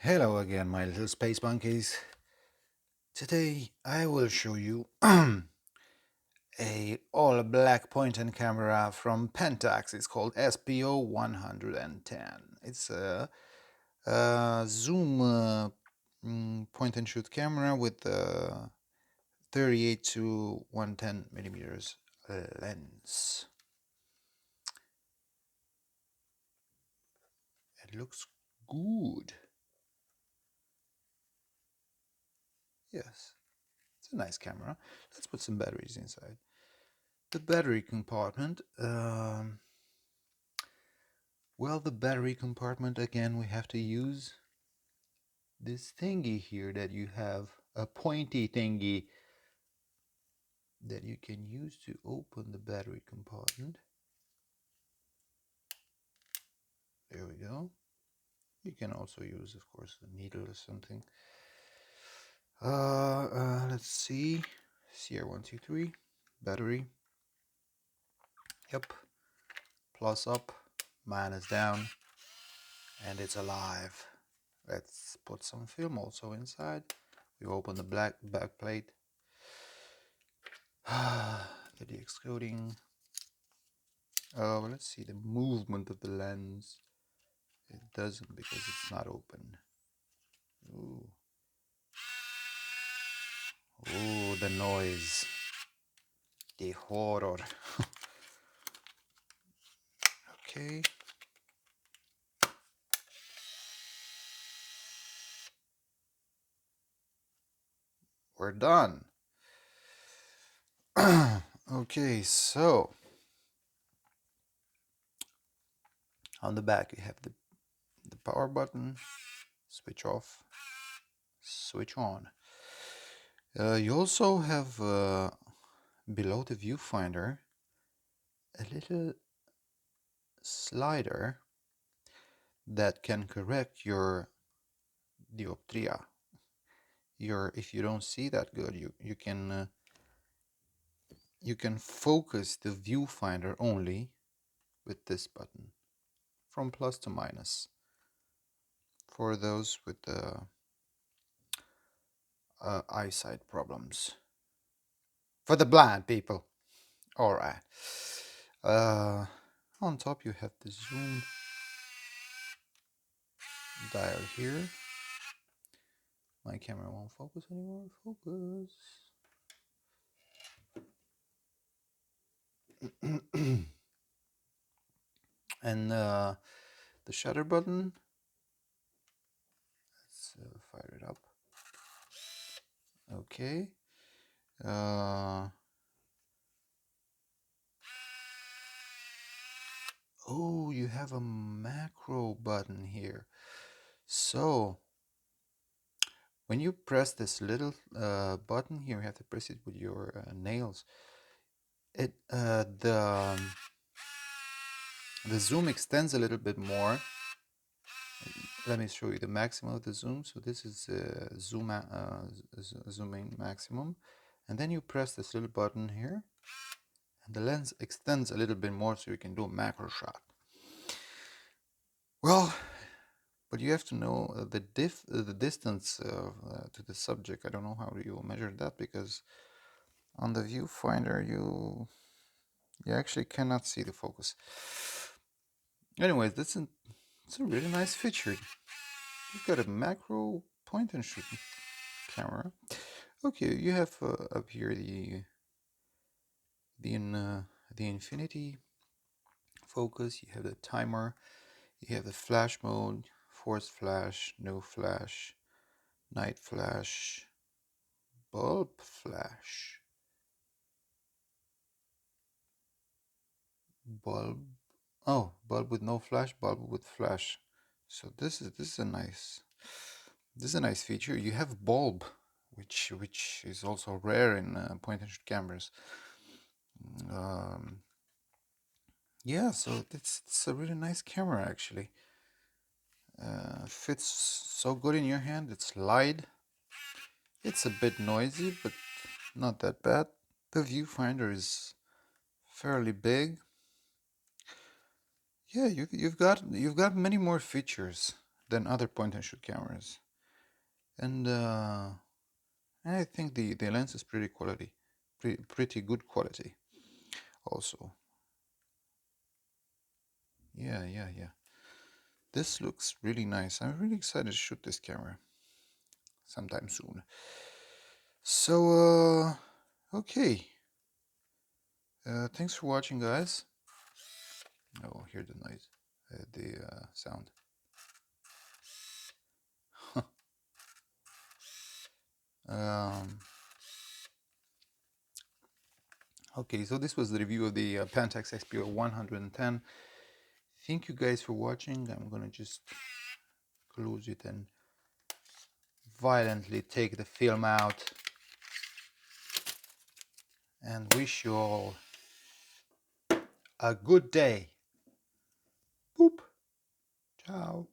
Hello again, my little space monkeys. Today I will show you a all black point and camera from Pentax. It's called Espio 110. It's a zoom point and shoot camera with 38 to 110 millimeters lens. It looks good. Yes, it's a nice camera. Let's put some batteries inside. The battery compartment. Well, the battery compartment, again, we have to use this thingy here that you have, a pointy thingy that you can use to open the battery compartment. There we go. You can also use, of course, a needle or something. Let's see. CR123, battery. Yep. Plus up, minus down, and it's alive. Let's put some film also inside. We open the back plate. The excluding. Oh, let's see the movement of the lens. It doesn't because it's not open. Ooh. Ooh, the noise. The horror. Okay. We're done. Okay, so on the back you have the power button, switch off, switch on. You also have below the viewfinder a little slider that can correct your dioptria. If you don't see that good, you can focus the viewfinder only with this button, from plus to minus, for those with eyesight problems, for the blind people. All right. On top you have the zoom dial here. My camera won't focus anymore. Focus. And the shutter button. Let's fire it up. Okay. Oh, you have a macro button here. So when you press this little button here, you have to press it with your nails. The zoom extends a little bit more. Let me show you the maximum of the zoom. So this is zooming maximum, and then you press this little button here, and the lens extends a little bit more, so you can do a macro shot. Well, but you have to know the distance to the subject. I don't know how you measure that, because on the viewfinder you actually cannot see the focus. Anyways, it's a really nice feature. You've got a macro point and shoot camera. Okay, you have up here the infinity focus. You have the timer. You have the flash mode, force flash, no flash, night flash, bulb flash, bulb. Oh, bulb with no flash, bulb with flash. So this is a nice feature. You have bulb, which is also rare in point and shoot cameras. Yeah, so it's a really nice camera actually. Fits so good in your hand. It's light. It's a bit noisy, but not that bad. The viewfinder is fairly big. Yeah, you've got many more features than other point-and-shoot cameras, and I think the lens is pretty good quality also. Yeah. This looks really nice. I'm really excited to shoot this camera sometime soon. So, okay. Thanks for watching, guys. Oh, hear the noise, the sound. Okay, so this was the review of the Pentax Espio 110. Thank you guys for watching. I'm gonna just close it and violently take the film out and wish you all a good day. Boop. Ciao.